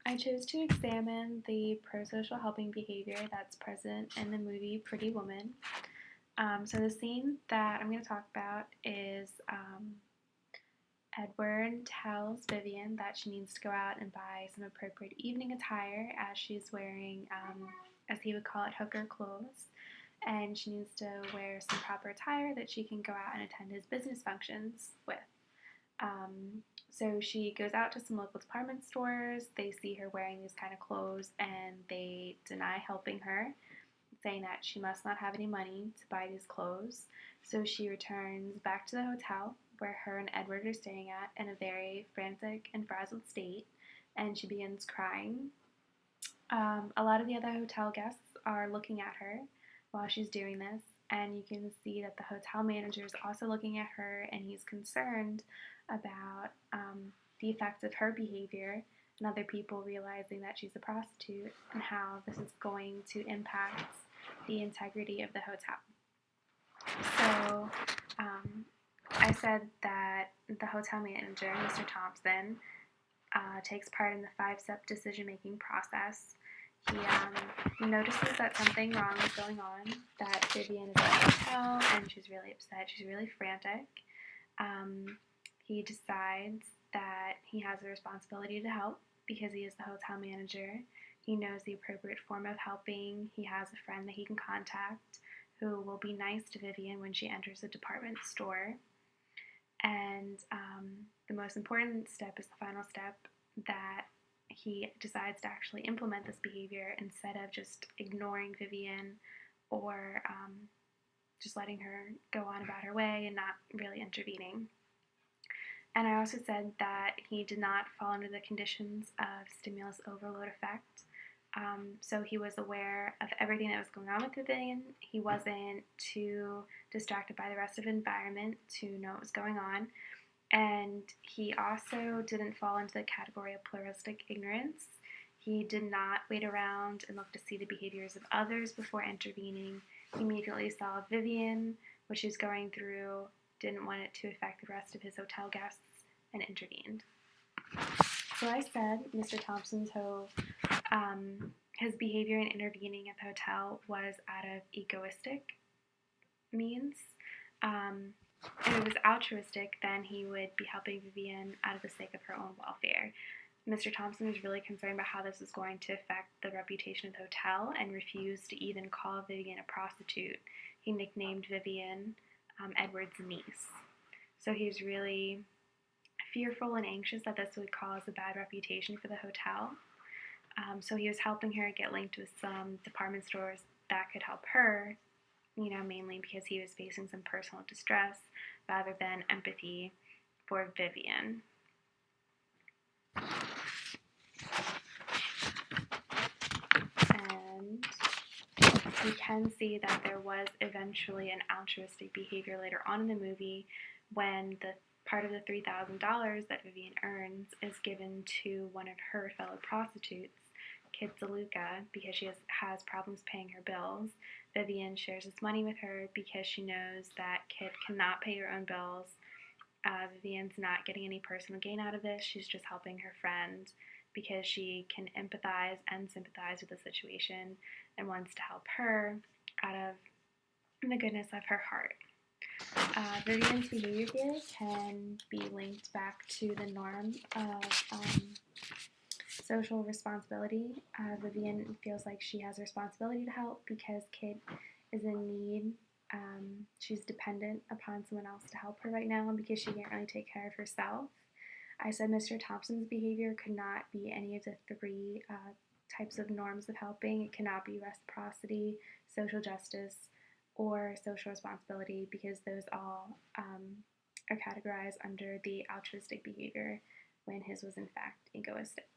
I chose to examine the prosocial helping behavior that's present in the movie Pretty Woman. So the scene that I'm going to talk about is Edward tells Vivian that she needs to go out and buy some appropriate evening attire as she's wearing, as he would call it, hooker clothes. And she needs to wear some proper attire that she can go out and attend his business functions with. So she goes out to some local department stores. They see her wearing these kind of clothes and they deny helping her, saying that she must not have any money to buy these clothes. So she returns back to the hotel where her and Edward are staying at in a very frantic and frazzled state, and she begins crying. A lot of the other hotel guests are looking at her while she's doing this, and you can see that the hotel manager is also looking at her and he's concerned about the effects of her behavior and other people realizing that she's a prostitute and how this is going to impact the integrity of the hotel. So I said that the hotel manager, Mr. Thompson, takes part in the 5-step decision-making process. He notices that something wrong is going on, that Vivian is at the hotel and she's really upset, she's really frantic. He decides that he has a responsibility to help because he is the hotel manager. He knows the appropriate form of helping. He has a friend that he can contact who will be nice to Vivian when she enters the department store. And the most important step is the final step, that he decides to actually implement this behavior instead of just ignoring Vivian or just letting her go on about her way and not really intervening. And I also said that he did not fall under the conditions of stimulus overload effect. So he was aware of everything that was going on with Vivian. He wasn't too distracted by the rest of the environment to know what was going on. And he also didn't fall into the category of pluralistic ignorance. He did not wait around and look to see the behaviors of others before intervening. He immediately saw Vivian, what she was going through, didn't want it to affect the rest of his hotel guests, and intervened. So I said Mr. Thompson's his behavior in intervening at the hotel was out of egoistic means. If it was altruistic, then he would be helping Vivian out of the sake of her own welfare. Mr. Thompson was really concerned about how this was going to affect the reputation of the hotel and refused to even call Vivian a prostitute. He nicknamed Vivian Edward's niece. So he was really fearful and anxious that this would cause a bad reputation for the hotel. So he was helping her get linked with some department stores that could help her, mainly because he was facing some personal distress rather than empathy for Vivian. And we can see that there was eventually an altruistic behavior later on in the movie when the part of the $3,000 that Vivian earns is given to one of her fellow prostitutes, Kit DeLuca, because she has problems paying her bills. Vivian shares this money with her because she knows that Kit cannot pay her own bills. Vivian's not getting any personal gain out of this. She's just helping her friend because she can empathize and sympathize with the situation and wants to help her out of the goodness of her heart. Vivian's behavior here can be linked back to the norm of social responsibility. Vivian feels like she has a responsibility to help because Kit is in need. She's dependent upon someone else to help her right now because she can't really take care of herself. I said Mr. Thompson's behavior could not be any of the three types of norms of helping. It cannot be reciprocity, social justice, or social responsibility because those all are categorized under the altruistic behavior when his was in fact egoistic.